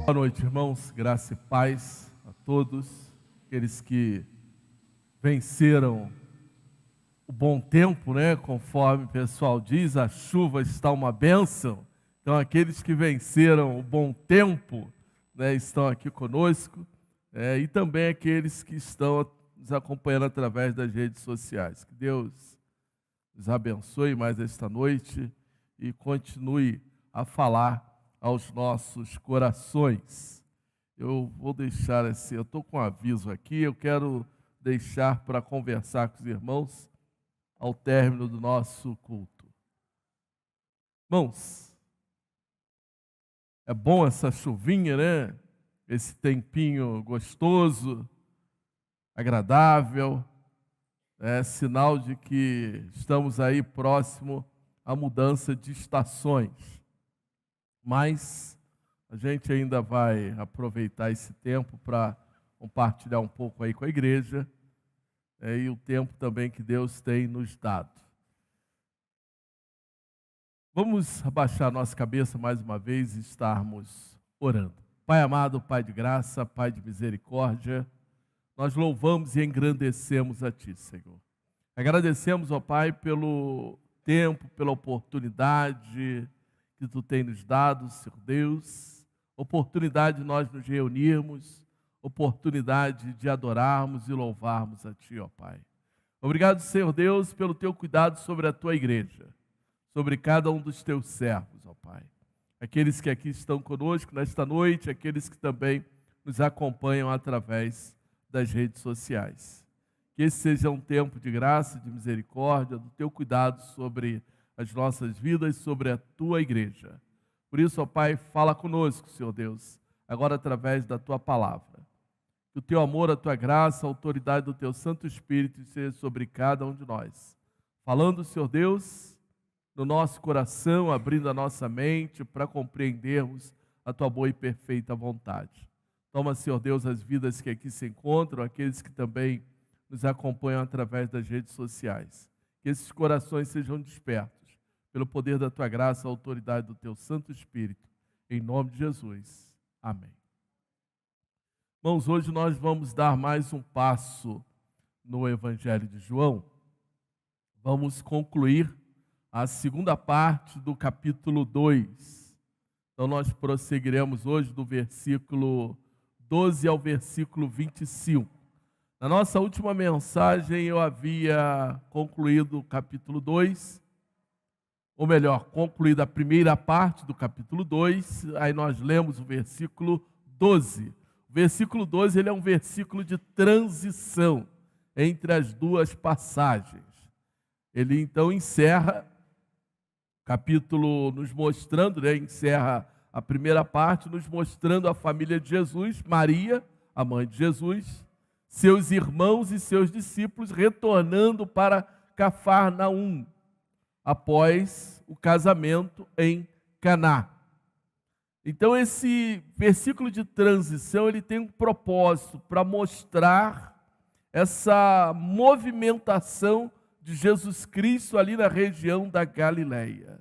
Boa noite, irmãos. Graça e paz a todos, aqueles que venceram o bom tempo, né? Conforme o pessoal diz, a chuva está uma bênção. Então, aqueles que venceram o bom tempo, né, estão aqui conosco, e também aqueles que estão nos acompanhando através das redes sociais. Que Deus nos abençoe mais esta noite e continue a falar aos nossos corações. Eu vou deixar assim, eu estou com um aviso aqui, eu quero deixar para conversar com os irmãos ao término do nosso culto. Irmãos, é bom essa chuvinha, né? Esse tempinho gostoso, agradável, é sinal de que estamos aí próximo à mudança de estações. Mas a gente ainda vai aproveitar esse tempo para compartilhar um pouco aí com a igreja, e o tempo também que Deus tem nos dado. Vamos abaixar nossa cabeça mais uma vez e estarmos orando. Pai amado, Pai de graça, Pai de misericórdia, nós louvamos e engrandecemos a Ti, Senhor. Agradecemos, ó Pai, pelo tempo, pela oportunidade que Tu tem nos dado, Senhor Deus, oportunidade de nós nos reunirmos, oportunidade de adorarmos e louvarmos a Ti, ó Pai. Obrigado, Senhor Deus, pelo Teu cuidado sobre a Tua igreja, sobre cada um dos Teus servos, ó Pai. Aqueles que aqui estão conosco nesta noite, aqueles que também nos acompanham através das redes sociais. Que esse seja um tempo de graça, de misericórdia, do Teu cuidado sobre as nossas vidas, sobre a Tua igreja. Por isso, ó Pai, fala conosco, Senhor Deus, agora através da Tua palavra. Que o Teu amor, a Tua graça, a autoridade do Teu Santo Espírito seja sobre cada um de nós. Falando, Senhor Deus, no nosso coração, abrindo a nossa mente para compreendermos a Tua boa e perfeita vontade. Toma, Senhor Deus, as vidas que aqui se encontram, aqueles que também nos acompanham através das redes sociais. Que esses corações sejam despertos pelo poder da Tua graça, a autoridade do Teu Santo Espírito. Em nome de Jesus. Amém. Irmãos, hoje nós vamos dar mais um passo no Evangelho de João. Vamos concluir a segunda parte do capítulo 2. Então nós prosseguiremos hoje do versículo 12 ao versículo 25. Na nossa última mensagem eu havia concluído o capítulo 2, ou melhor, concluído a primeira parte do capítulo 2, aí nós lemos o versículo 12. O versículo 12 ele é um versículo de transição entre as duas passagens. Ele então encerra o capítulo nos mostrando, encerra a primeira parte nos mostrando a família de Jesus, Maria, a mãe de Jesus, seus irmãos e seus discípulos retornando para Cafarnaum, após o casamento em Caná. Então esse versículo de transição, ele tem um propósito para mostrar essa movimentação de Jesus Cristo ali na região da Galileia.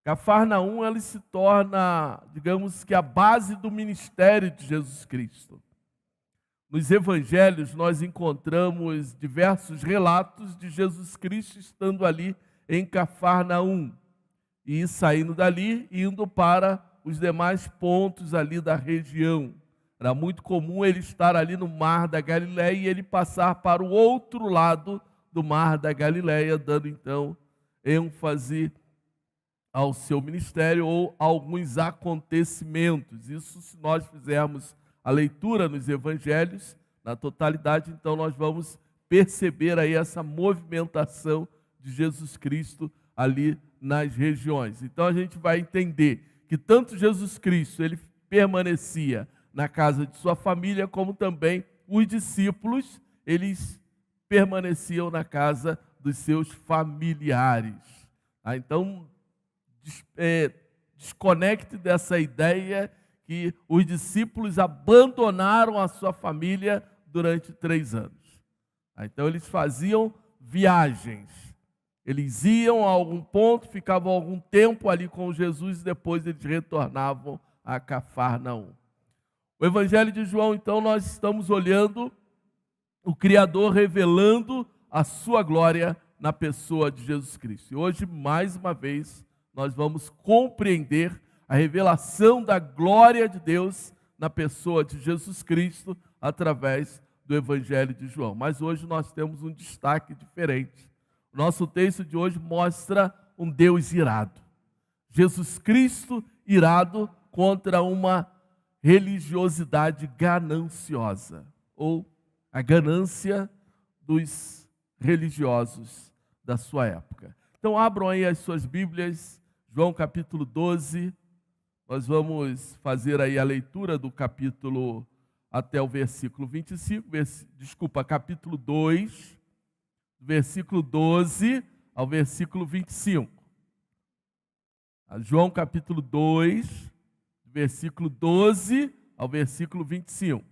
Cafarnaum, ela se torna, digamos que a base do ministério de Jesus Cristo. Nos evangelhos nós encontramos diversos relatos de Jesus Cristo estando ali em Cafarnaum e saindo dali, indo para os demais pontos ali da região. Era muito comum ele estar ali no mar da Galileia e ele passar para o outro lado do mar da Galileia, dando então ênfase ao seu ministério ou a alguns acontecimentos. Isso, se nós fizermos a leitura nos evangelhos, na totalidade, então nós vamos perceber aí essa movimentação de Jesus Cristo ali nas regiões. Então a gente vai entender que tanto Jesus Cristo, ele permanecia na casa de sua família, como também os discípulos, eles permaneciam na casa dos seus familiares. Então, desconecte dessa ideia que os discípulos abandonaram a sua família durante 3 anos. Então, eles faziam viagens. Eles iam a algum ponto, ficavam algum tempo ali com Jesus e depois eles retornavam a Cafarnaum. O Evangelho de João, então, nós estamos olhando o Criador revelando a sua glória na pessoa de Jesus Cristo. E hoje, mais uma vez, nós vamos compreender a revelação da glória de Deus na pessoa de Jesus Cristo através do Evangelho de João. Mas hoje nós temos um destaque diferente. O nosso texto de hoje mostra um Deus irado. Jesus Cristo irado contra uma religiosidade gananciosa, ou a ganância dos religiosos da sua época. Então abram aí as suas Bíblias, João capítulo 12, nós vamos fazer aí a leitura do capítulo até o versículo 25, capítulo 2, versículo 12 ao versículo 25. João capítulo 2, versículo 12 ao versículo 25.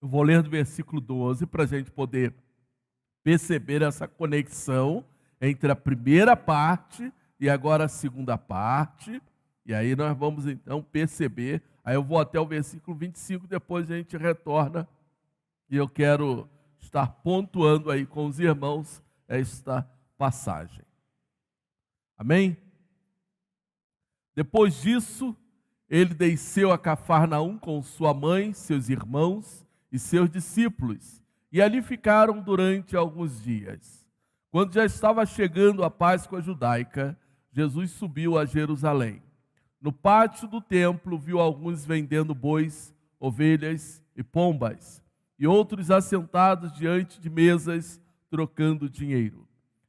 Eu vou ler do versículo 12 para a gente poder perceber essa conexão entre a primeira parte e agora a segunda parte. E aí nós vamos então perceber. Aí eu vou até o versículo 25, depois a gente retorna. E eu quero estar pontuando aí com os irmãos esta passagem. Amém? Depois disso, ele desceu a Cafarnaum com sua mãe, seus irmãos e seus discípulos, e ali ficaram durante alguns dias. Quando já estava chegando a Páscoa judaica, Jesus subiu a Jerusalém. No pátio do templo, viu alguns vendendo bois, ovelhas e pombas, e outros assentados diante de mesas, trocando dinheiro.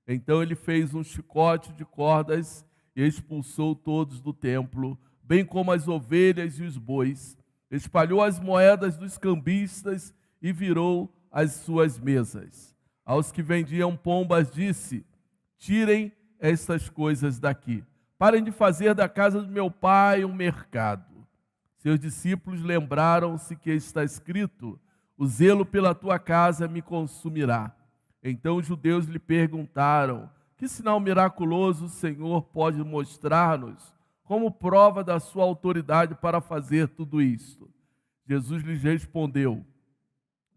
Então ele fez um chicote de cordas e expulsou todos do templo, bem como as ovelhas e os bois, espalhou as moedas dos cambistas e virou as suas mesas. Aos que vendiam pombas disse: tirem estas coisas daqui, parem de fazer da casa do meu pai um mercado. Seus discípulos lembraram-se que está escrito: o zelo pela tua casa me consumirá. Então os judeus lhe perguntaram: que sinal miraculoso o Senhor pode mostrar-nos como prova da sua autoridade para fazer tudo isto? Jesus lhes respondeu: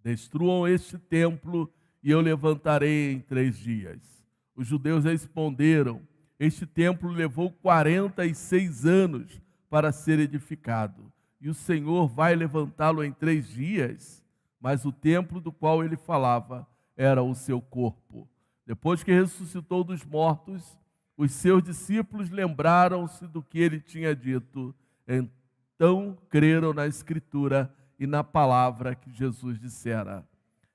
destruam este templo e eu levantarei em 3 dias. Os judeus responderam: este templo levou 46 anos para ser edificado, e o Senhor vai levantá-lo em 3 dias? Mas o templo do qual ele falava era o seu corpo. Depois que ressuscitou dos mortos, os seus discípulos lembraram-se do que ele tinha dito. Então creram na Escritura e na palavra que Jesus dissera.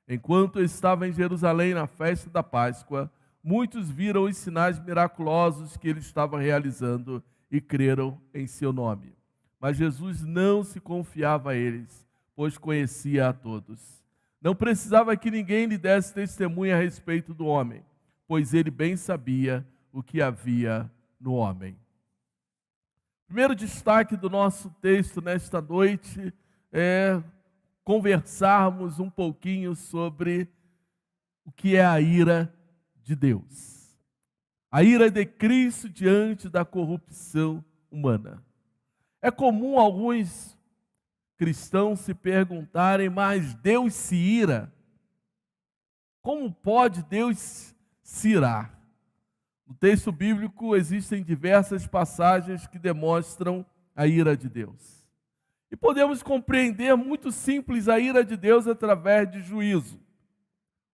Enquanto eu estava em Jerusalém na festa da Páscoa, muitos viram os sinais miraculosos que ele estava realizando e creram em seu nome. Mas Jesus não se confiava a eles, pois conhecia a todos. Não precisava que ninguém lhe desse testemunha a respeito do homem, pois ele bem sabia o que havia no homem. Primeiro destaque do nosso texto nesta noite é conversarmos um pouquinho sobre o que é a ira de Deus. A ira de Cristo diante da corrupção humana. É comum alguns cristãos se perguntarem: mas Deus se ira? Como pode Deus se irar? No texto bíblico existem diversas passagens que demonstram a ira de Deus. E podemos compreender muito simples a ira de Deus através de juízo,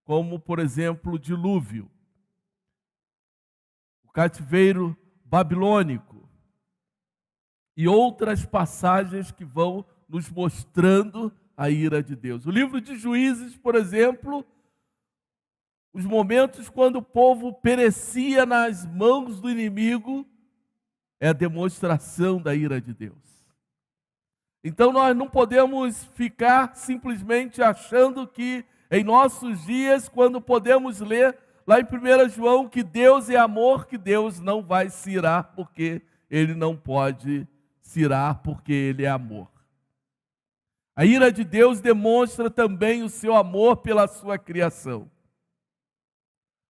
como, por exemplo, o dilúvio, o cativeiro babilônico e outras passagens que vão nos mostrando a ira de Deus. O livro de Juízes, por exemplo, os momentos quando o povo perecia nas mãos do inimigo, é a demonstração da ira de Deus. Então nós não podemos ficar simplesmente achando que em nossos dias, quando podemos ler lá em 1 João que Deus é amor, que Deus não vai se irar, porque Ele não pode se irar, porque Ele é amor. A ira de Deus demonstra também o seu amor pela sua criação.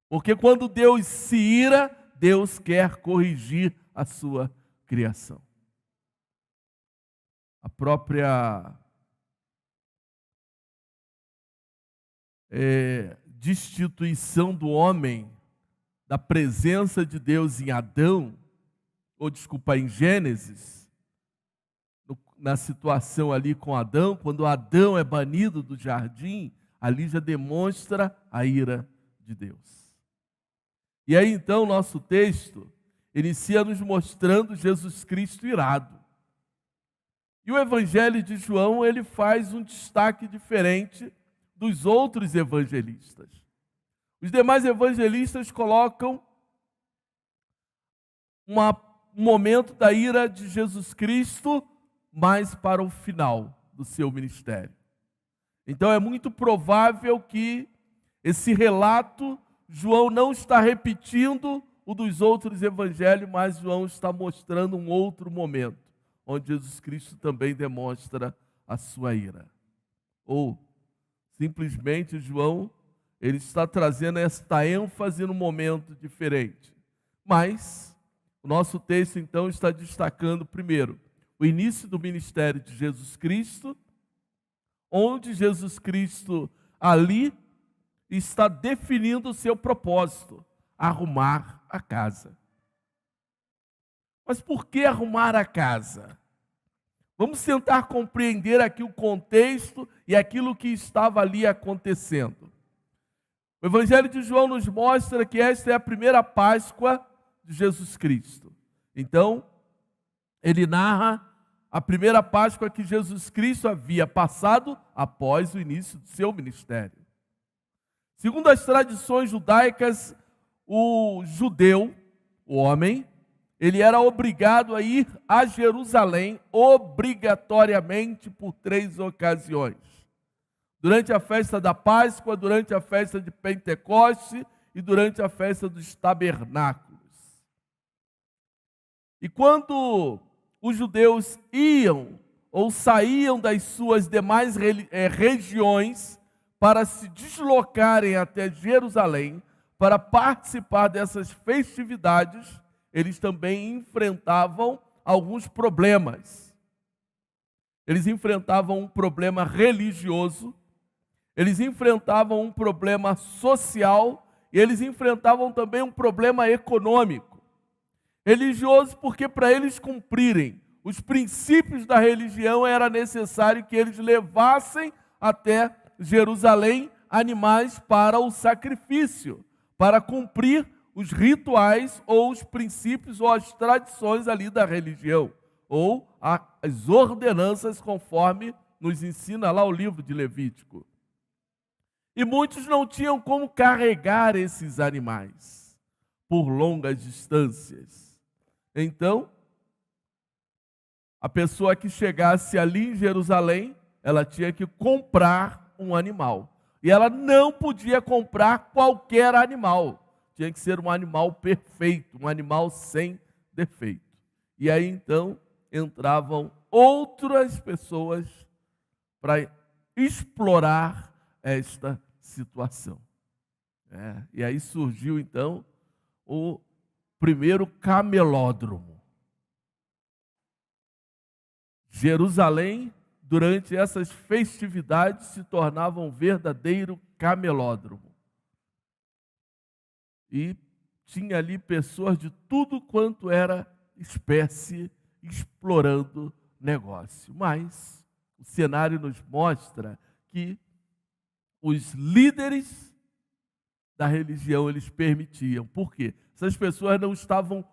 Porque quando Deus se ira, Deus quer corrigir a sua criação. A própria destituição do homem da presença de Deus em Adão, em Gênesis, na situação ali com Adão, quando Adão é banido do jardim, ali já demonstra a ira de Deus. E aí então nosso texto inicia nos mostrando Jesus Cristo irado. E o Evangelho de João, ele faz um destaque diferente dos outros evangelistas. Os demais evangelistas colocam um momento da ira de Jesus Cristo mais para o final do seu ministério. Então é muito provável que esse relato, João não está repetindo o dos outros evangelhos, mas João está mostrando um outro momento, onde Jesus Cristo também demonstra a sua ira. Ou, simplesmente, João, ele está trazendo esta ênfase num momento diferente. Mas, o nosso texto, então, está destacando, primeiro, o início do ministério de Jesus Cristo, onde Jesus Cristo, ali, está definindo o seu propósito, arrumar a casa. Mas por que arrumar a casa? Vamos tentar compreender aqui o contexto e aquilo que estava ali acontecendo. O Evangelho de João nos mostra que esta é a primeira Páscoa de Jesus Cristo. Então, ele narra a primeira Páscoa que Jesus Cristo havia passado após o início do seu ministério. Segundo as tradições judaicas, o judeu, o homem, ele era obrigado a ir a Jerusalém obrigatoriamente por 3 ocasiões. Durante a festa da Páscoa, durante a festa de Pentecoste e durante a festa dos tabernáculos. E quando os judeus iam ou saíam das suas demais regiões para se deslocarem até Jerusalém, para participar dessas festividades, eles também enfrentavam alguns problemas. Eles enfrentavam um problema religioso, eles enfrentavam um problema social e eles enfrentavam também um problema econômico. Religioso porque para eles cumprirem os princípios da religião era necessário que eles levassem até Jerusalém animais para o sacrifício, para cumprir os rituais ou os princípios ou as tradições ali da religião, ou as ordenanças conforme nos ensina lá o livro de Levítico. E muitos não tinham como carregar esses animais por longas distâncias. Então, a pessoa que chegasse ali em Jerusalém, ela tinha que comprar um animal. E ela não podia comprar qualquer animal. Tinha que ser um animal perfeito, um animal sem defeito. E aí então entravam outras pessoas para explorar esta situação. E aí surgiu então o primeiro camelódromo. Jerusalém, durante essas festividades, se tornava um verdadeiro camelódromo. E tinha ali pessoas de tudo quanto era espécie explorando negócio. Mas o cenário nos mostra que os líderes da religião, eles permitiam. Por quê? Essas pessoas não estavam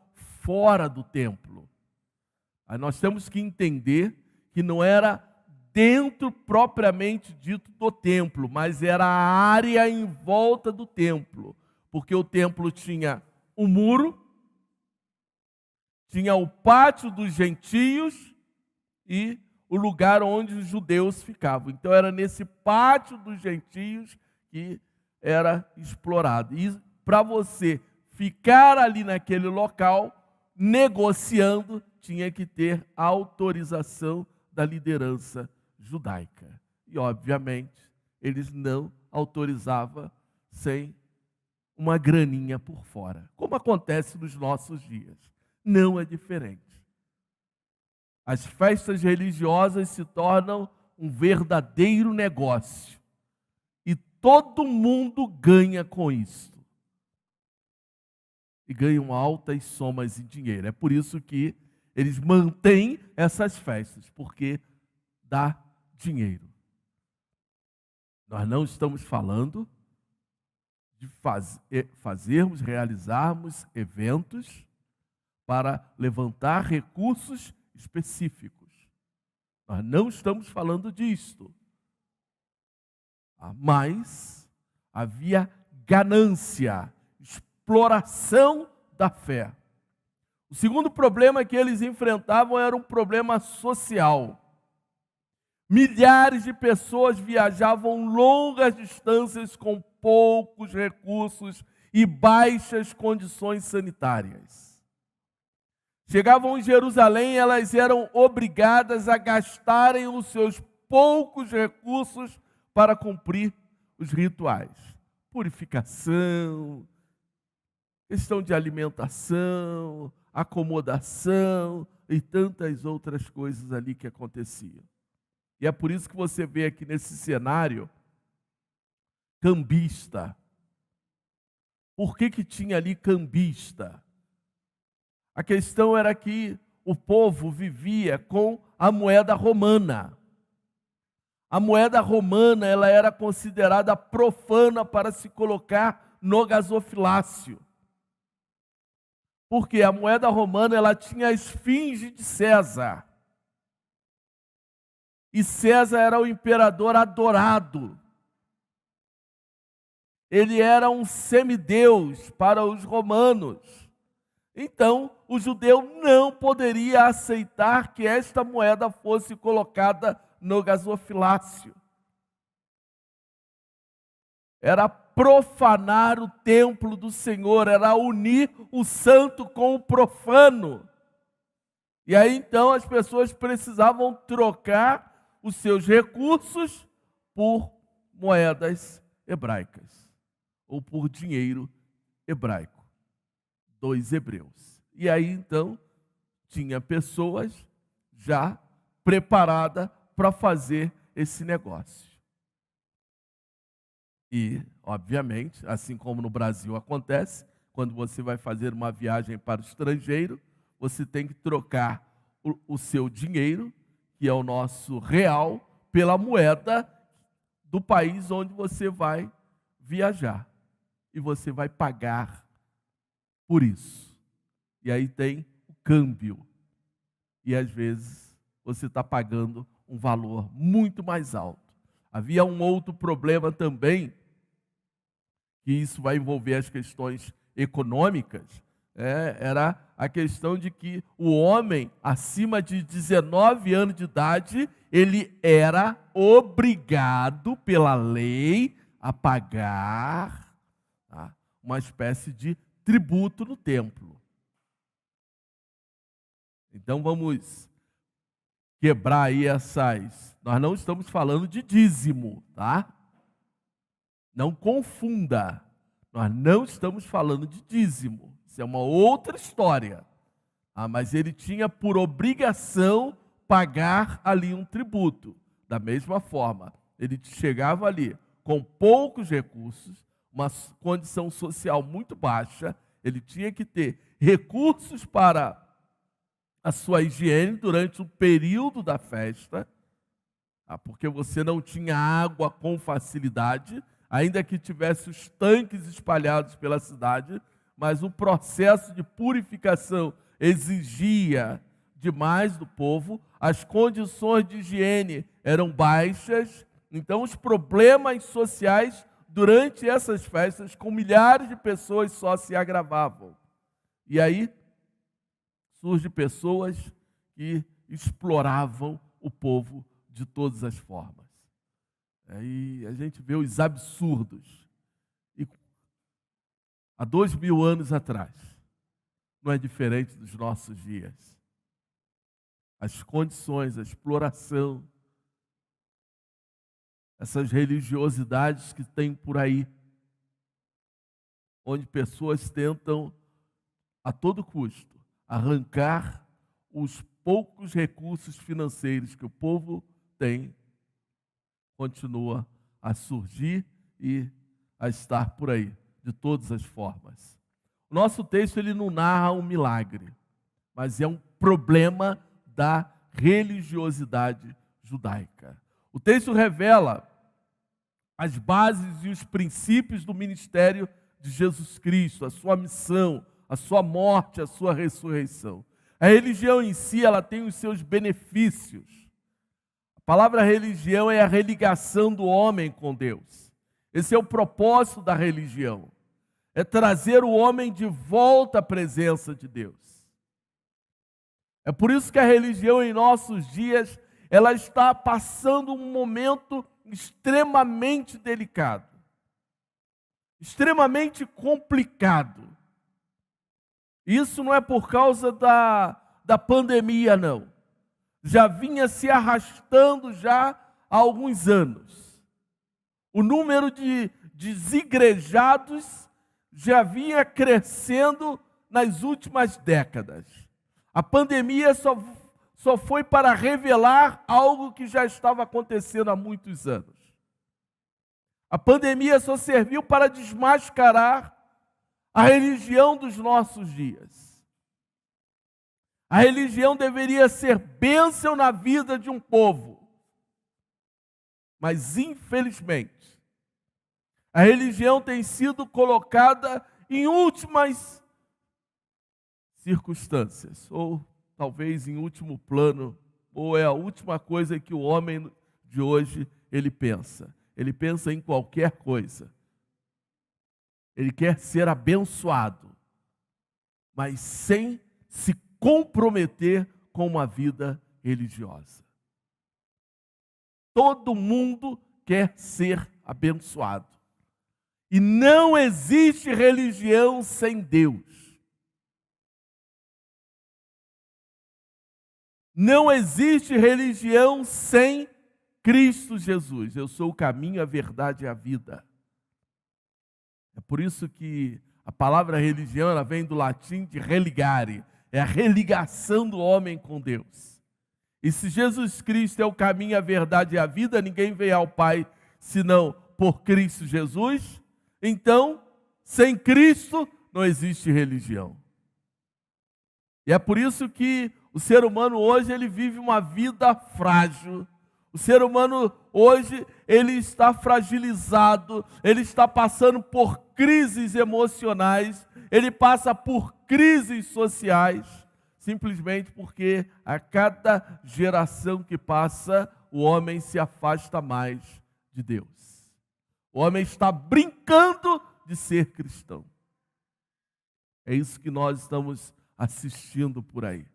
fora do templo. Aí nós temos que entender que não era dentro propriamente dito do templo, mas era a área em volta do templo. Porque o templo tinha o muro, tinha o pátio dos gentios e o lugar onde os judeus ficavam. Então era nesse pátio dos gentios que era explorado. E para você ficar ali naquele local, negociando, tinha que ter autorização da liderança judaica. E, obviamente, eles não autorizavam sem uma graninha por fora, como acontece nos nossos dias. Não é diferente. As festas religiosas se tornam um verdadeiro negócio. E todo mundo ganha com isso. E ganham altas somas em dinheiro. É por isso que eles mantêm essas festas, porque dá dinheiro. Nós não estamos falando de fazermos, realizarmos eventos para levantar recursos específicos. Nós não estamos falando disto. Mas havia ganância, exploração da fé. O segundo problema que eles enfrentavam era um problema social. Milhares de pessoas viajavam longas distâncias com poucos recursos e baixas condições sanitárias. Chegavam em Jerusalém, elas eram obrigadas a gastarem os seus poucos recursos para cumprir os rituais. Purificação, questão de alimentação, acomodação e tantas outras coisas ali que aconteciam. E é por isso que você vê aqui nesse cenário cambista. Por que tinha ali cambista? A questão era que o povo vivia com a moeda romana. A moeda romana ela era considerada profana para se colocar no gasofilácio. Porque a moeda romana ela tinha a esfinge de César. E César era o imperador adorado. Ele era um semideus para os romanos. Então, o judeu não poderia aceitar que esta moeda fosse colocada no gasofilácio. Era profanar o templo do Senhor, era unir o santo com o profano. E aí, então, as pessoas precisavam trocar os seus recursos por moedas hebraicas, ou por dinheiro hebraico, dos hebreus. E aí, então, tinha pessoas já preparadas para fazer esse negócio. E, obviamente, assim como no Brasil acontece, quando você vai fazer uma viagem para o estrangeiro, você tem que trocar o seu dinheiro, que é o nosso real, pela moeda do país onde você vai viajar. E você vai pagar por isso. E aí tem o câmbio. E às vezes você está pagando um valor muito mais alto. Havia um outro problema também, que isso vai envolver as questões econômicas, era a questão de que o homem acima de 19 anos de idade, ele era obrigado pela lei a pagar uma espécie de tributo no templo. Então vamos quebrar aí essas... Nós não estamos falando de dízimo, tá? Não confunda. Nós não estamos falando de dízimo. Isso é uma outra história. Mas ele tinha por obrigação pagar ali um tributo. Da mesma forma, ele chegava ali com poucos recursos, uma condição social muito baixa, ele tinha que ter recursos para a sua higiene durante o período da festa, porque você não tinha água com facilidade, ainda que tivesse os tanques espalhados pela cidade, mas o processo de purificação exigia demais do povo, as condições de higiene eram baixas, então os problemas sociais durante essas festas, com milhares de pessoas, só se agravavam. E aí surgem pessoas que exploravam o povo de todas as formas. Aí a gente vê os absurdos. E há 2000 anos atrás, não é diferente dos nossos dias. As condições, a exploração, essas religiosidades que tem por aí, onde pessoas tentam, a todo custo, arrancar os poucos recursos financeiros que o povo tem, continua a surgir e a estar por aí, de todas as formas. O nosso texto ele não narra um milagre, mas é um problema da religiosidade judaica. O texto revela as bases e os princípios do ministério de Jesus Cristo, a sua missão, a sua morte, a sua ressurreição. A religião em si, ela tem os seus benefícios. A palavra religião é a religação do homem com Deus. Esse é o propósito da religião. É trazer o homem de volta à presença de Deus. É por isso que a religião em nossos dias, ela está passando um momento extremamente delicado, extremamente complicado. Isso não é por causa da pandemia, não. Já vinha se arrastando já há alguns anos. O número de desigrejados já vinha crescendo nas últimas décadas. A pandemia só foi para revelar algo que já estava acontecendo há muitos anos. A pandemia só serviu para desmascarar a religião dos nossos dias. A religião deveria ser bênção na vida de um povo. Mas, infelizmente, a religião tem sido colocada em últimas circunstâncias, ou talvez em último plano, ou é a última coisa que o homem de hoje ele pensa. Ele pensa em qualquer coisa. Ele quer ser abençoado, mas sem se comprometer com uma vida religiosa. Todo mundo quer ser abençoado. E não existe religião sem Deus. Não existe religião sem Cristo Jesus. Eu sou o caminho, a verdade e a vida. É por isso que a palavra religião ela vem do latim de religare. É a religação do homem com Deus. E se Jesus Cristo é o caminho, a verdade e a vida, ninguém vem ao Pai senão por Cristo Jesus. Então, sem Cristo não existe religião. E é por isso que o ser humano hoje ele vive uma vida frágil. O ser humano hoje ele está fragilizado, ele está passando por crises emocionais, ele passa por crises sociais, simplesmente porque a cada geração que passa, o homem se afasta mais de Deus. O homem está brincando de ser cristão. É isso que nós estamos assistindo por aí.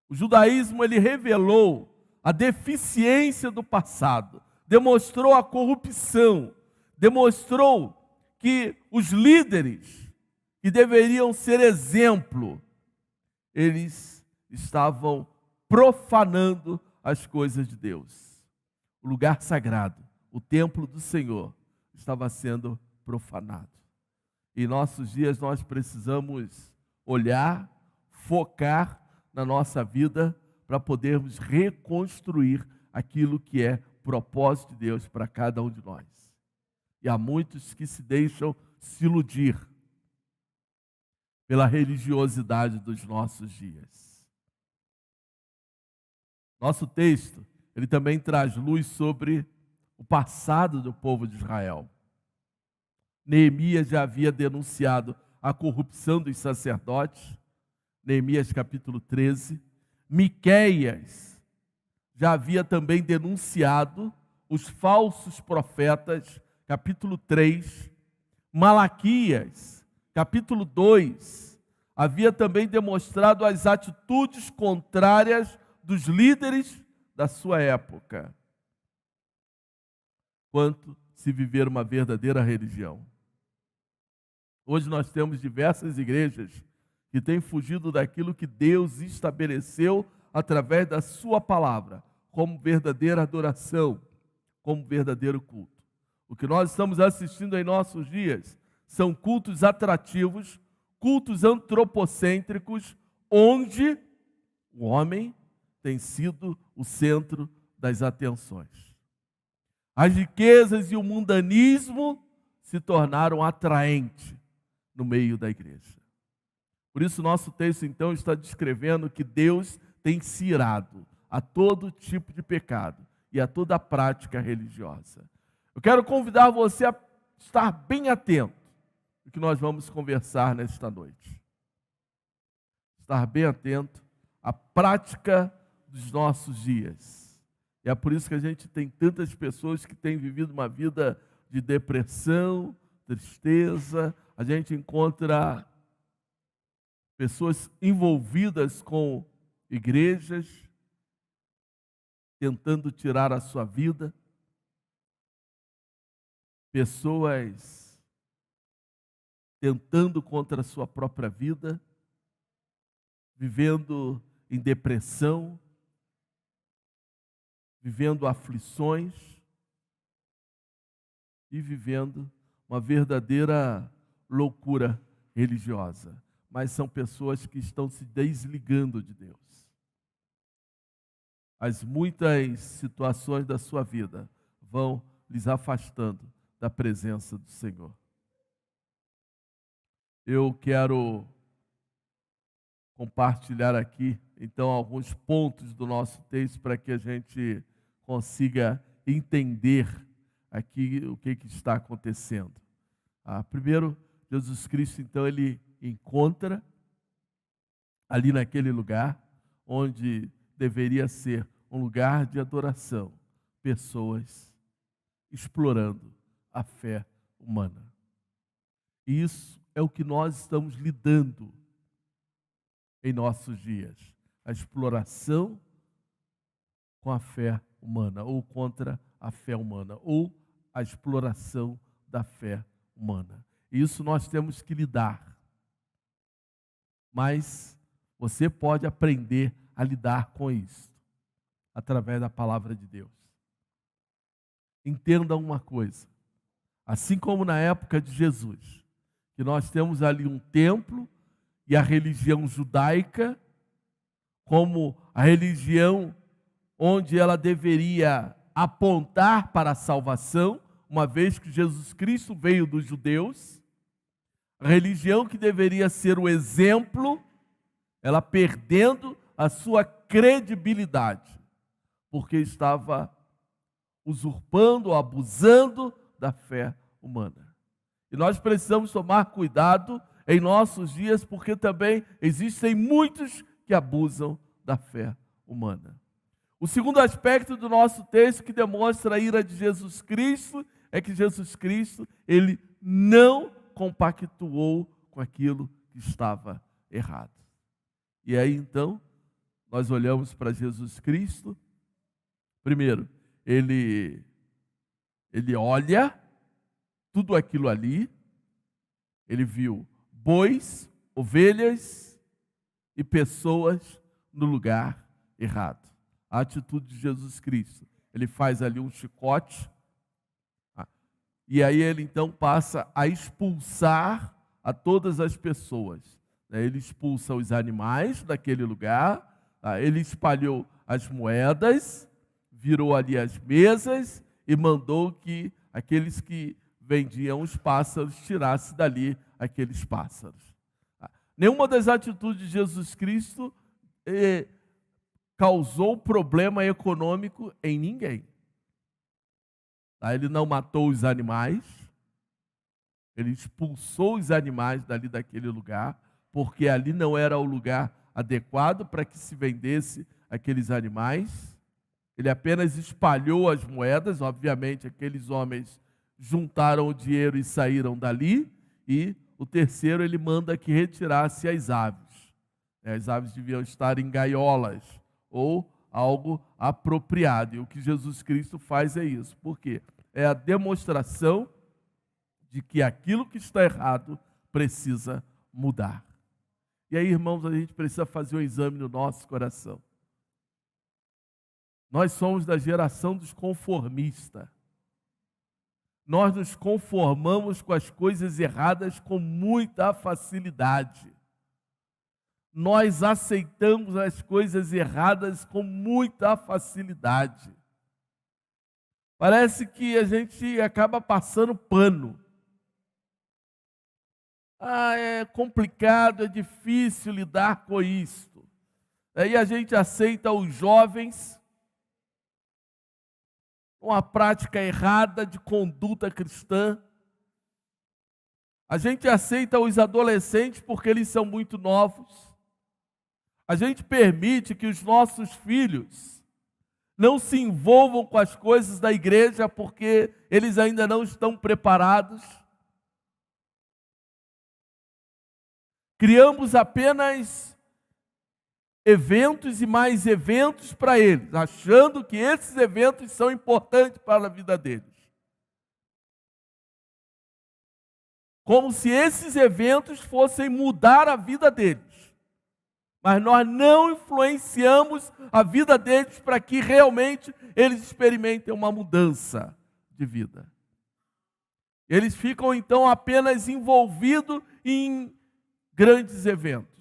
O judaísmo ele revelou a deficiência do passado, demonstrou a corrupção, demonstrou que os líderes que deveriam ser exemplo, eles estavam profanando as coisas de Deus. O lugar sagrado, o templo do Senhor, estava sendo profanado. Em nossos dias nós precisamos olhar, focar na nossa vida para podermos reconstruir aquilo que é propósito de Deus para cada um de nós. E há muitos que se deixam se iludir pela religiosidade dos nossos dias. Nosso texto, ele também traz luz sobre o passado do povo de Israel. Neemias já havia denunciado a corrupção dos sacerdotes, Neemias capítulo 13. Miqueias já havia também denunciado os falsos profetas, capítulo 3. Malaquias, capítulo 2, havia também demonstrado as atitudes contrárias dos líderes da sua época. Quanto se viver uma verdadeira religião. Hoje nós temos diversas igrejas que têm fugido daquilo que Deus estabeleceu através da sua palavra, como verdadeira adoração, como verdadeiro culto. O que nós estamos assistindo em nossos dias São cultos atrativos, cultos antropocêntricos, onde o homem tem sido o centro das atenções. As riquezas e o mundanismo se tornaram atraentes no meio da igreja. Por isso, nosso texto, então, está descrevendo que Deus tem se irado a todo tipo de pecado e a toda prática religiosa. Eu quero convidar você a estar bem atento no que nós vamos conversar nesta noite. Estar bem atento à prática dos nossos dias. E é por isso que a gente tem tantas pessoas que têm vivido uma vida de depressão, tristeza. A gente encontra pessoas envolvidas com igrejas, tentando tirar a sua vida. Pessoas tentando contra a sua própria vida, vivendo em depressão, vivendo aflições e vivendo uma verdadeira loucura religiosa. Mas são pessoas que estão se desligando de Deus. As muitas situações da sua vida vão lhes afastando da presença do Senhor. Eu quero compartilhar aqui, então, alguns pontos do nosso texto para que a gente consiga entender aqui o que está acontecendo. Primeiro, Jesus Cristo, então, ele encontra ali naquele lugar onde deveria ser um lugar de adoração, pessoas explorando a fé humana. E isso é o que nós estamos lidando em nossos dias. A exploração com a fé humana, ou contra a fé humana, ou a exploração da fé humana. E isso nós temos que lidar. Mas você pode aprender a lidar com isso através da palavra de Deus. Entenda uma coisa. Assim como na época de Jesus, que nós temos ali um templo e a religião judaica como a religião onde ela deveria apontar para a salvação, uma vez que Jesus Cristo veio dos judeus. A religião que deveria ser o exemplo, ela perdendo a sua credibilidade, porque estava usurpando, abusando da fé humana. E nós precisamos tomar cuidado em nossos dias, porque também existem muitos que abusam da fé humana. O segundo aspecto do nosso texto que demonstra a ira de Jesus Cristo é que Jesus Cristo, ele não compactuou com aquilo que estava errado. E aí então, nós olhamos para Jesus Cristo. Primeiro, ele olha tudo aquilo ali, ele viu bois, ovelhas e pessoas no lugar errado. A atitude de Jesus Cristo, ele faz ali um chicote, e aí ele então passa a expulsar a todas as pessoas. Ele expulsa os animais daquele lugar, ele espalhou as moedas, virou ali as mesas e mandou que aqueles que vendiam os pássaros tirassem dali aqueles pássaros. Nenhuma das atitudes de Jesus Cristo causou problema econômico em ninguém. Ele não matou os animais, ele expulsou os animais dali daquele lugar, porque ali não era o lugar adequado para que se vendesse aqueles animais. Ele apenas espalhou as moedas, obviamente aqueles homens juntaram o dinheiro e saíram dali, e o terceiro ele manda que retirasse as aves. As aves deviam estar em gaiolas, ou algo apropriado. E o que Jesus Cristo faz é isso. Por quê? É a demonstração de que aquilo que está errado precisa mudar. E aí, irmãos, a gente precisa fazer um exame no nosso coração. Nós somos da geração dos conformistas. nós nos conformamos com as coisas erradas com muita facilidade. Nós aceitamos as coisas erradas com muita facilidade. Parece que a gente acaba passando pano. É complicado, é difícil lidar com isso. Aí a gente aceita os jovens uma prática errada de conduta cristã. A gente aceita os adolescentes porque eles são muito novos. A gente permite que os nossos filhos não se envolvam com as coisas da igreja porque eles ainda não estão preparados. Criamos apenas eventos e mais eventos para eles, achando que esses eventos são importantes para a vida deles. Como se esses eventos fossem mudar a vida deles. Mas nós não influenciamos a vida deles para que realmente eles experimentem uma mudança de vida. Eles ficam então apenas envolvidos em grandes eventos.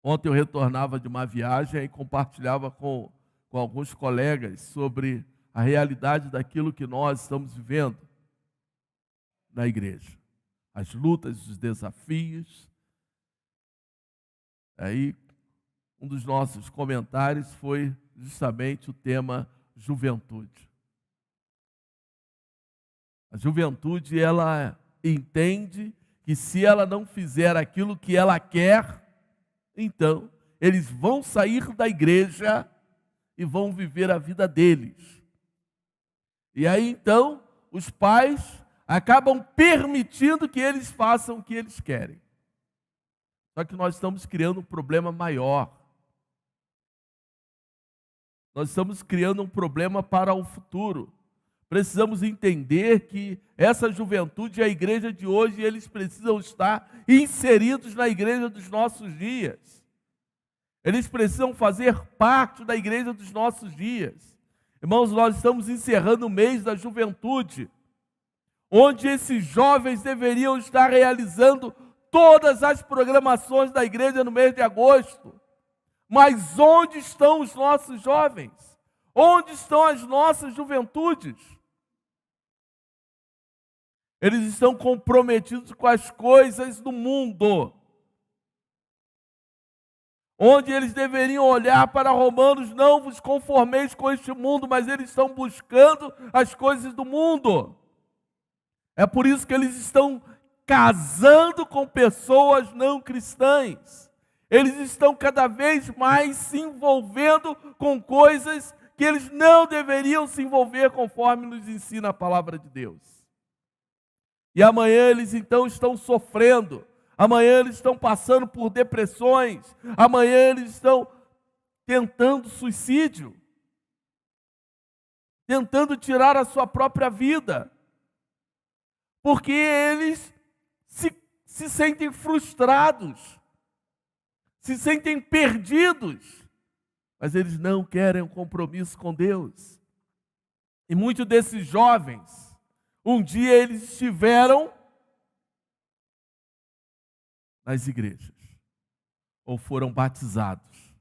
Ontem eu retornava de uma viagem e compartilhava com alguns colegas sobre a realidade daquilo que nós estamos vivendo na igreja. As lutas, os desafios. Aí, um dos nossos comentários foi justamente o tema juventude. A juventude, ela entende que se ela não fizer aquilo que ela quer, então, eles vão sair da igreja e vão viver a vida deles. E aí, então, os pais acabam permitindo que eles façam o que eles querem. Só que nós estamos criando um problema maior. Nós estamos criando um problema para o futuro. Precisamos entender que essa juventude, a igreja de hoje, eles precisam estar inseridos na igreja dos nossos dias. Eles precisam fazer parte da igreja dos nossos dias. Irmãos, nós estamos encerrando o mês da juventude, onde esses jovens deveriam estar realizando todas as programações da igreja no mês de agosto. Mas onde estão os nossos jovens? Onde estão as nossas juventudes? Eles estão comprometidos com as coisas do mundo. Onde eles deveriam olhar para Romanos, não vos conformeis com este mundo, mas eles estão buscando as coisas do mundo. É por isso que eles estão casando com pessoas não cristãs. Eles estão cada vez mais se envolvendo com coisas que eles não deveriam se envolver, conforme nos ensina a palavra de Deus. E amanhã eles então estão sofrendo, amanhã eles estão passando por depressões, amanhã eles estão tentando suicídio, tentando tirar a sua própria vida, porque eles se sentem frustrados, se sentem perdidos, mas eles não querem um compromisso com Deus. E muitos desses jovens, um dia eles estiveram nas igrejas, ou foram batizados.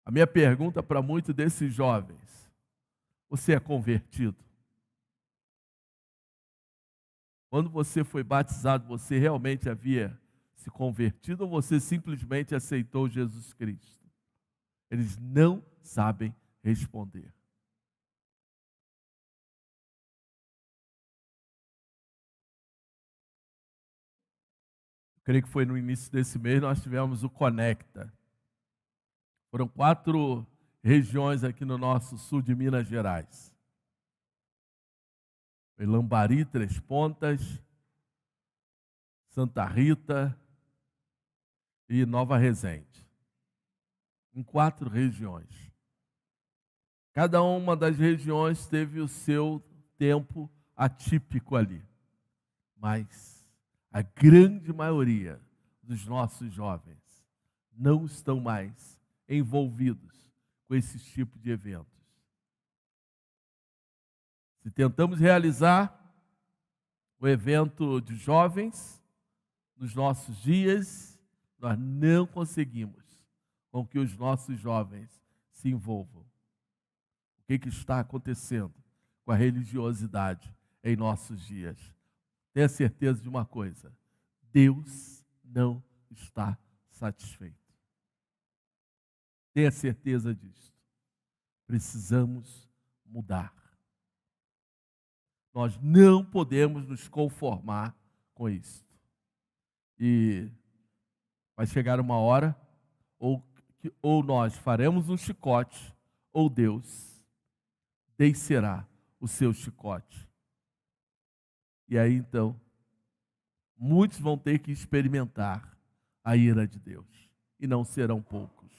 A minha pergunta para muitos desses jovens: você é convertido? Quando você foi batizado, você realmente havia se convertido ou você simplesmente aceitou Jesus Cristo? Eles não sabem responder. Creio que foi no início desse mês, nós tivemos o Conecta. Foram 4 regiões aqui no nosso sul de Minas Gerais. Foi Lambari, Três Pontas, Santa Rita e Nova Resende. Em 4 regiões. Cada uma das regiões teve o seu tempo atípico ali. Mas a grande maioria dos nossos jovens não estão mais envolvidos com esse tipo de eventos. Se tentamos realizar o evento de jovens nos nossos dias, nós não conseguimos com que os nossos jovens se envolvam. O que está acontecendo com a religiosidade em nossos dias? Tenha certeza de uma coisa: Deus não está satisfeito. Tenha certeza disso. Precisamos mudar. Nós não podemos nos conformar com isso. E vai chegar uma hora, ou nós faremos um chicote, ou Deus descerá o seu chicote. E aí então, muitos vão ter que experimentar a ira de Deus. E não serão poucos.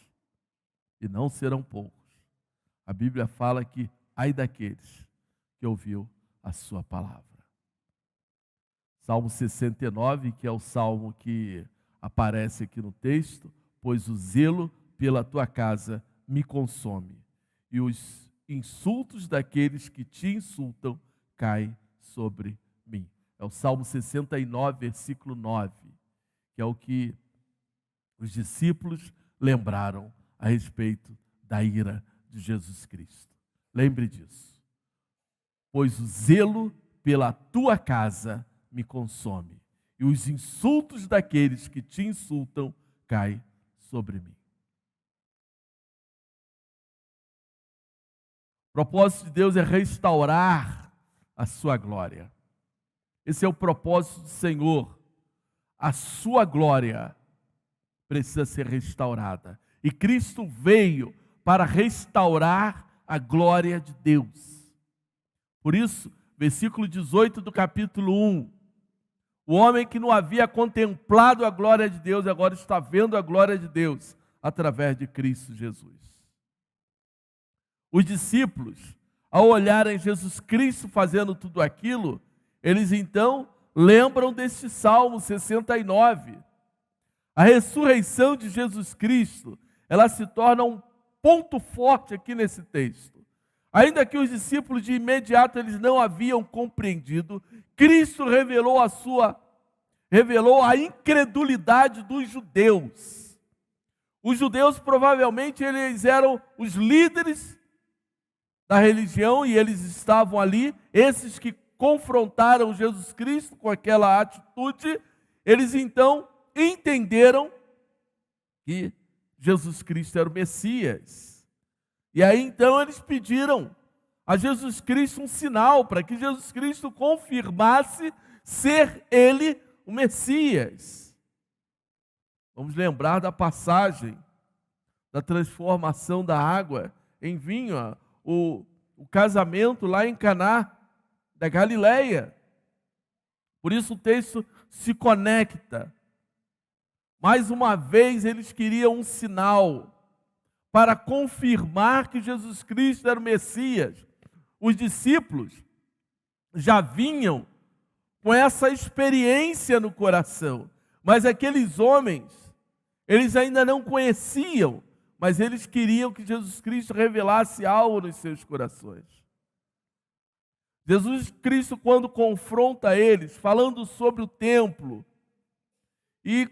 E não serão poucos. A Bíblia fala que ai daqueles que ouviu a sua palavra. Salmo 69, que é o salmo que aparece aqui no texto: pois o zelo pela tua casa me consome, e os insultos daqueles que te insultam caem sobre mim. É o Salmo 69, versículo 9, que é o que os discípulos lembraram a respeito da ira de Jesus Cristo. Lembre disso. Pois o zelo pela tua casa me consome, e os insultos daqueles que te insultam caem sobre mim. O propósito de Deus é restaurar a sua glória. Esse é o propósito do Senhor. A sua glória precisa ser restaurada. E Cristo veio para restaurar a glória de Deus. Por isso, versículo 18 do capítulo 1. O homem que não havia contemplado a glória de Deus, agora está vendo a glória de Deus através de Cristo Jesus. Os discípulos, ao olharem Jesus Cristo fazendo tudo aquilo, eles então lembram deste Salmo 69. A ressurreição de Jesus Cristo, ela se torna um ponto forte aqui nesse texto. Ainda que os discípulos de imediato eles não haviam compreendido, Cristo revelou a incredulidade dos judeus. Os judeus provavelmente eles eram os líderes da religião e eles estavam ali, esses que confrontaram Jesus Cristo com aquela atitude, eles então entenderam que Jesus Cristo era o Messias. E aí então eles pediram a Jesus Cristo um sinal para que Jesus Cristo confirmasse ser ele o Messias. Vamos lembrar da passagem da transformação da água em vinho, o casamento lá em Caná da Galileia. Por isso o texto se conecta. Mais uma vez eles queriam um sinal para confirmar que Jesus Cristo era o Messias. Os discípulos já vinham com essa experiência no coração, mas aqueles homens, eles ainda não conheciam, mas eles queriam que Jesus Cristo revelasse algo nos seus corações. Jesus Cristo, quando confronta eles, falando sobre o templo, e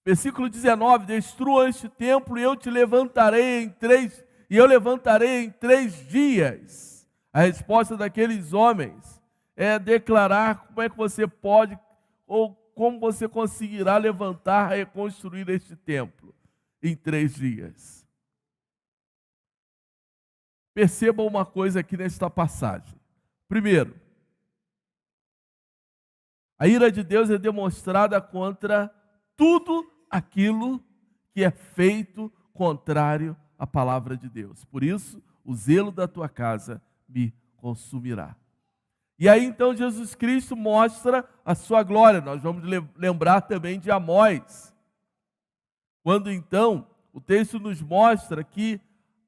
versículo 19, destrua este templo e eu levantarei em 3 dias. A resposta daqueles homens é declarar como é que você pode, ou como você conseguirá levantar e reconstruir este templo em 3 dias. Percebam uma coisa aqui nesta passagem. Primeiro, a ira de Deus é demonstrada contra tudo aquilo que é feito contrário à palavra de Deus. Por isso, o zelo da tua casa me consumirá. E aí então Jesus Cristo mostra a sua glória. Nós vamos lembrar também de Amós. Quando então o texto nos mostra que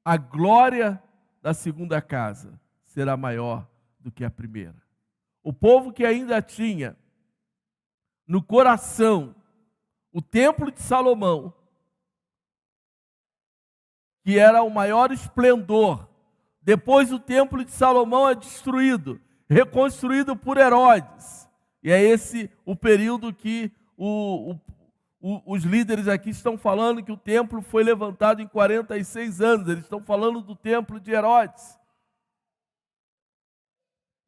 a glória da segunda casa será maior do que a primeira. O povo que ainda tinha no coração o templo de Salomão, que era o maior esplendor Depois o templo de Salomão é destruído, reconstruído por Herodes. E é esse o período que os líderes aqui estão falando que o templo foi levantado em 46 anos. Eles estão falando do templo de Herodes.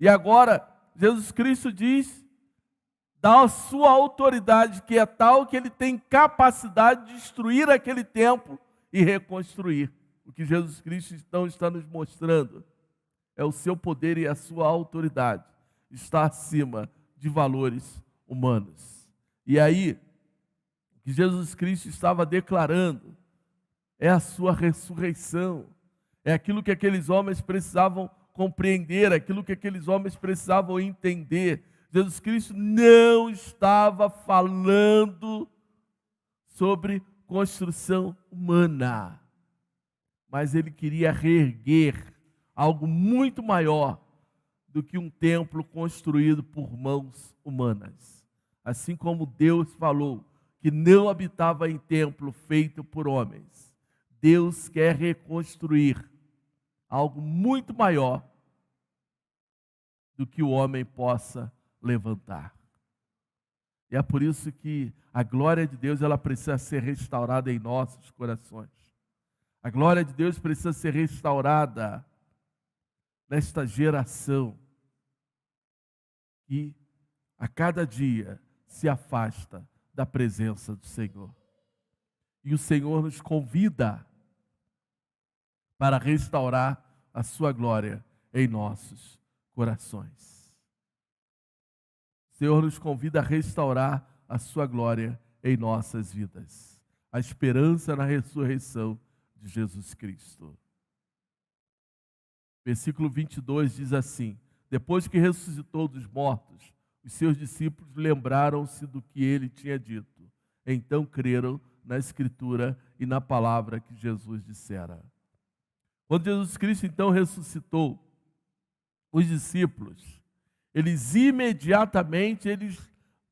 E agora, Jesus Cristo diz, dá a sua autoridade, que é tal que ele tem capacidade de destruir aquele templo e reconstruir. O que Jesus Cristo então está nos mostrando é o seu poder e a sua autoridade. Está acima de valores humanos. E aí, o que Jesus Cristo estava declarando é a sua ressurreição. É aquilo que aqueles homens precisavam compreender, aquilo que aqueles homens precisavam entender. Jesus Cristo não estava falando sobre construção humana, mas ele queria reerguer algo muito maior do que um templo construído por mãos humanas. Assim como Deus falou que não habitava em templo feito por homens, Deus quer reconstruir algo muito maior do que o homem possa levantar. E é por isso que a glória de Deus ela precisa ser restaurada em nossos corações. A glória de Deus precisa ser restaurada nesta geração que a cada dia se afasta da presença do Senhor. E o Senhor nos convida para restaurar a sua glória em nossos corações. O Senhor nos convida a restaurar a sua glória em nossas vidas. A esperança na ressurreição de Jesus Cristo. Versículo 22 diz assim: depois que ressuscitou dos mortos, os seus discípulos lembraram-se do que ele tinha dito. Então creram na Escritura e na palavra que Jesus dissera. Quando Jesus Cristo então ressuscitou, os discípulos, eles imediatamente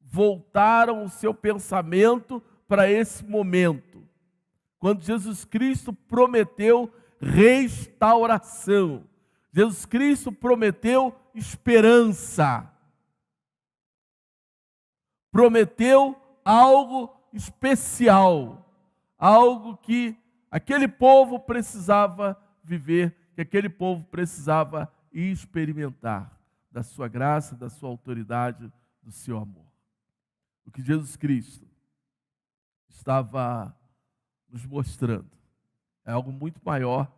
voltaram o seu pensamento para esse momento, quando Jesus Cristo prometeu restauração. Jesus Cristo prometeu esperança. Prometeu algo especial, algo que aquele povo precisava viver, que aquele povo precisava experimentar da sua graça, da sua autoridade, do seu amor. O que Jesus Cristo estava nos mostrando é algo muito maior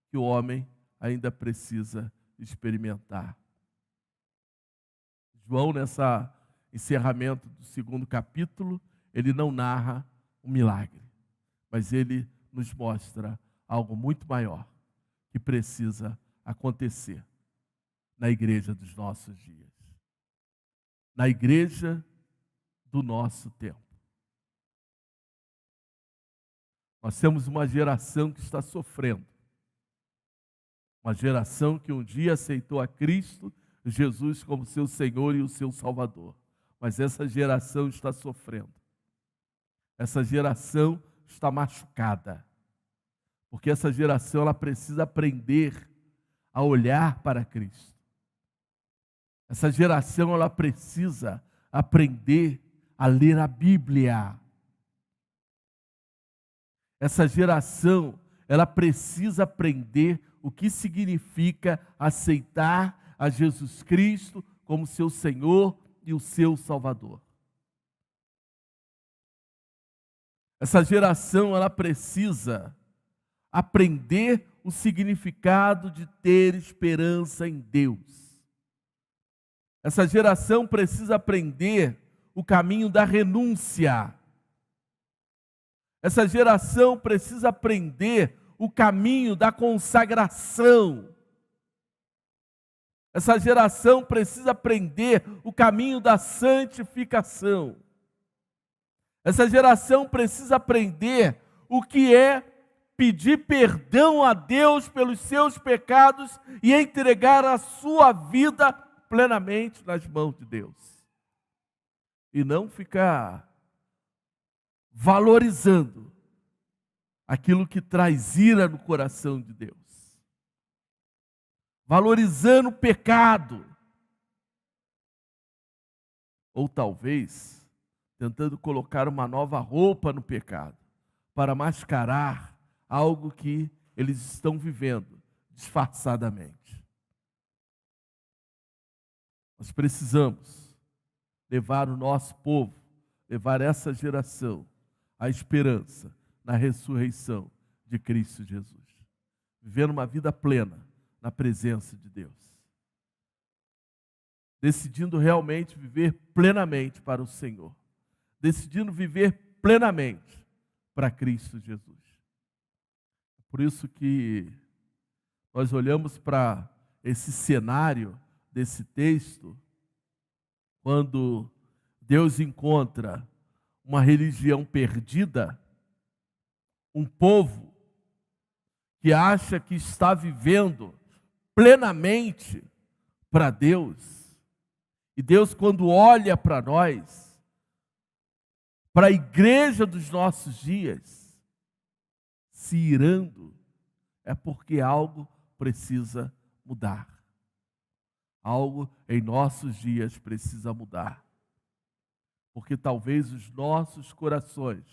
que o homem ainda precisa experimentar. João, nessa encerramento do 2º capítulo, ele não narra um milagre, mas ele nos mostra algo muito maior que precisa acontecer na igreja dos nossos dias, na igreja do nosso tempo. Nós temos uma geração que está sofrendo, uma geração que um dia aceitou a Cristo Jesus como seu Senhor e o seu Salvador, mas essa geração está sofrendo. Essa geração está machucada, porque essa geração ela precisa aprender a olhar para Cristo. Essa geração ela precisa aprender a ler a Bíblia. Essa geração ela precisa aprender o que significa aceitar a Jesus Cristo como seu Senhor e o seu Salvador. Essa geração ela precisa aprender o significado de ter esperança em Deus. Essa geração precisa aprender o caminho da renúncia. Essa geração precisa aprender o caminho da consagração. Essa geração precisa aprender o caminho da santificação. Essa geração precisa aprender o que é pedir perdão a Deus pelos seus pecados e entregar a sua vida plenamente nas mãos de Deus. E não ficar valorizando aquilo que traz ira no coração de Deus. valorizando o pecado. Ou talvez tentando colocar uma nova roupa no pecado, para mascarar algo que eles estão vivendo disfarçadamente. Nós precisamos levar o nosso povo, levar essa geração à esperança na ressurreição de Cristo Jesus. Vivendo uma vida plena na presença de Deus. Decidindo realmente viver plenamente para o Senhor. Decidindo viver plenamente para Cristo Jesus. Por isso que nós olhamos para esse cenário desse texto, quando Deus encontra uma religião perdida, um povo que acha que está vivendo plenamente para Deus. E Deus, quando olha para nós, para a igreja dos nossos dias, se irando, é porque algo precisa mudar. Algo em nossos dias precisa mudar. Porque talvez os nossos corações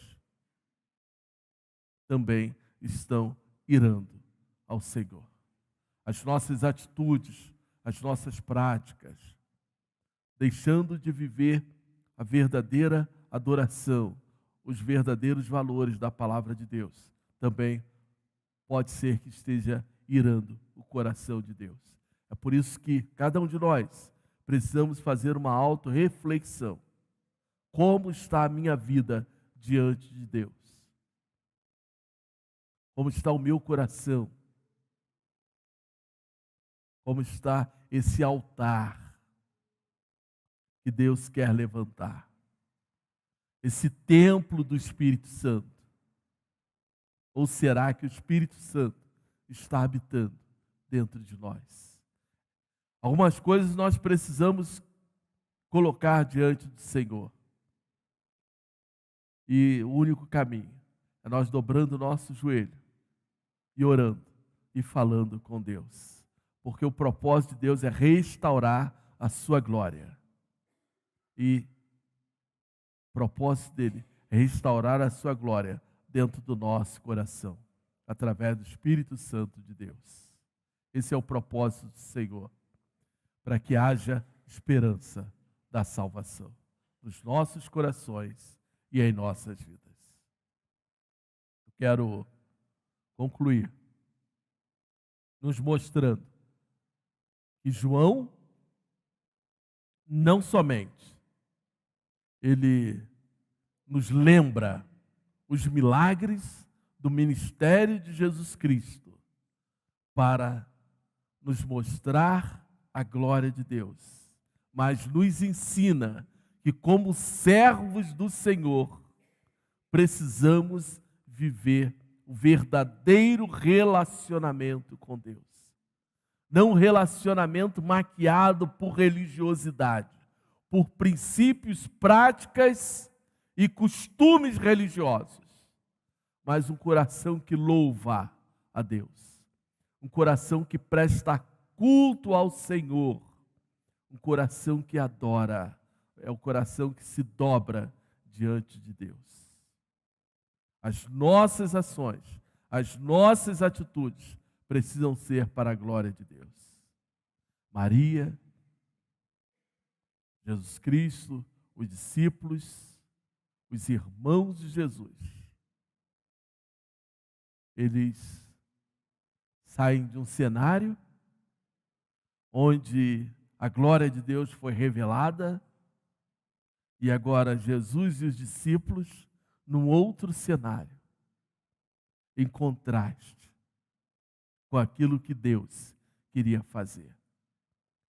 também estão irando ao Senhor. As nossas atitudes, as nossas práticas, deixando de viver a verdadeira adoração, os verdadeiros valores da palavra de Deus, também pode ser que esteja irando o coração de Deus. É por isso que cada um de nós precisamos fazer uma autorreflexão. Como está a minha vida diante de Deus? Como está o meu coração? Como está esse altar que Deus quer levantar? Esse templo do Espírito Santo? Ou será que o Espírito Santo está habitando dentro de nós? Algumas coisas nós precisamos colocar diante do Senhor. E o único caminho é nós dobrando o nosso joelho e orando e falando com Deus. Porque o propósito de Deus é restaurar a sua glória. E o propósito dele é restaurar a sua glória dentro do nosso coração, através do Espírito Santo de Deus. Esse é o propósito do Senhor, para que haja esperança da salvação nos nossos corações e em nossas vidas. Eu quero concluir nos mostrando que João não somente ele nos lembra os milagres do ministério de Jesus Cristo para nos mostrar a glória de Deus, mas nos ensina que, como servos do Senhor, precisamos viver o verdadeiro relacionamento com Deus. Não um relacionamento maquiado por religiosidade, por princípios, práticas e costumes religiosos, mas um coração que louva a Deus, um coração que presta culto ao Senhor, um coração que adora, é o coração que se dobra diante de Deus. As nossas ações, as nossas atitudes precisam ser para a glória de Deus. Maria, Jesus Cristo, os discípulos, os irmãos de Jesus, eles saem de um cenário onde a glória de Deus foi revelada e agora Jesus e os discípulos num outro cenário, em contraste com aquilo que Deus queria fazer.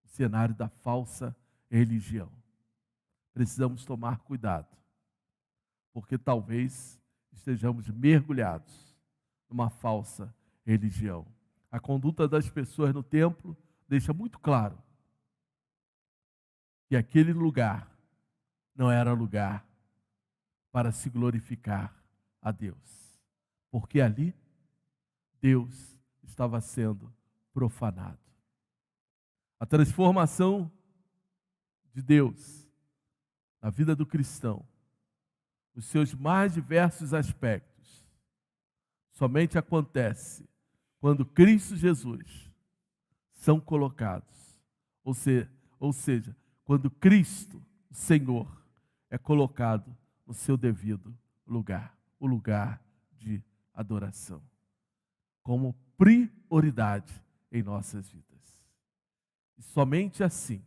O cenário da falsa religião. Precisamos tomar cuidado, porque talvez estejamos mergulhados numa falsa religião. A conduta das pessoas no templo deixa muito claro que aquele lugar não era lugar para se glorificar a Deus, porque ali Deus estava sendo profanado. A transformação de Deus na vida do cristão, os seus mais diversos aspectos, somente acontece quando Cristo Jesus são colocados, ou seja, quando Cristo, o Senhor, é colocado no seu devido lugar, o lugar de adoração, como prioridade em nossas vidas. E somente assim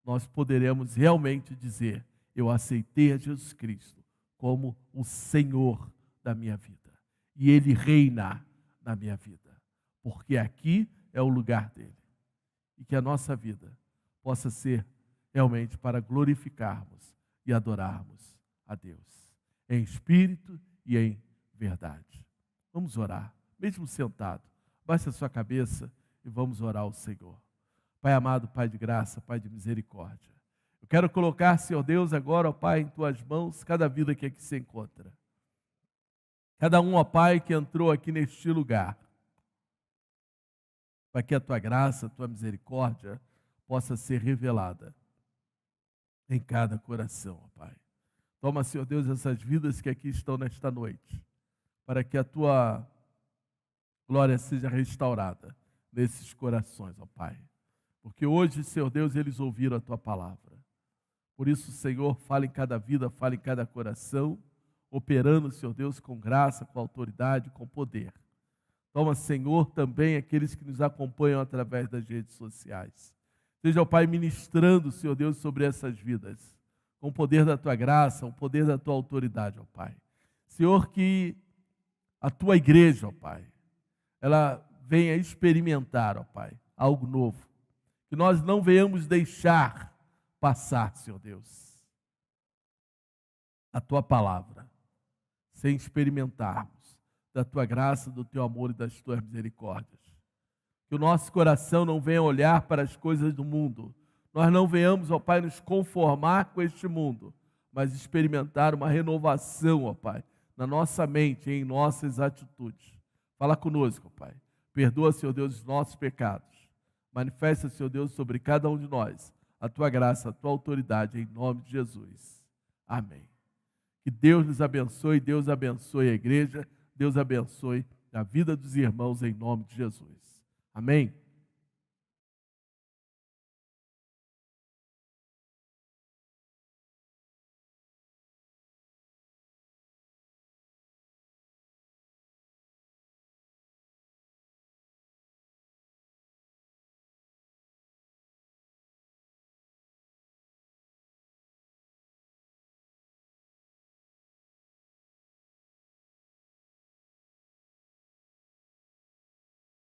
nós poderemos realmente dizer: eu aceitei a Jesus Cristo como o Senhor da minha vida, e Ele reina na minha vida, porque aqui é o lugar dele. E que a nossa vida possa ser realmente para glorificarmos e adorarmos a Deus, em espírito e em verdade. Vamos orar, mesmo sentado. Baixe a sua cabeça e vamos orar ao Senhor. Pai amado, Pai de graça, Pai de misericórdia, eu quero colocar, Senhor Deus, agora, ó Pai, em Tuas mãos, cada vida que aqui se encontra. Cada um, ó Pai, que entrou aqui neste lugar, para que a Tua graça, a Tua misericórdia possa ser revelada em cada coração, ó Pai. Toma, Senhor Deus, essas vidas que aqui estão nesta noite, para que a Tua glória seja restaurada nesses corações, ó Pai. Porque hoje, Senhor Deus, eles ouviram a Tua palavra. Por isso, Senhor, fala em cada vida, fala em cada coração, operando, Senhor Deus, com graça, com autoridade, com poder. Toma, Senhor, também aqueles que nos acompanham através das redes sociais. Seja, ó Pai, ministrando, Senhor Deus, sobre essas vidas, com o poder da Tua graça, o poder da Tua autoridade, ó Pai. Senhor, que a Tua igreja, ó Pai, ela venha experimentar, ó Pai, algo novo. Que nós não venhamos deixar passar, Senhor Deus, a Tua palavra, sem experimentarmos da Tua graça, do Teu amor e das Tuas misericórdias. Que o nosso coração não venha olhar para as coisas do mundo. Nós não venhamos, ó Pai, nos conformar com este mundo, mas experimentar uma renovação, ó Pai, na nossa mente e em nossas atitudes. Fala conosco, ó Pai. Perdoa, Senhor Deus, os nossos pecados. Manifesta, Senhor Deus, sobre cada um de nós a Tua graça, a Tua autoridade, em nome de Jesus. Amém. Que Deus nos abençoe, Deus abençoe a igreja, Deus abençoe a vida dos irmãos, em nome de Jesus. Amém?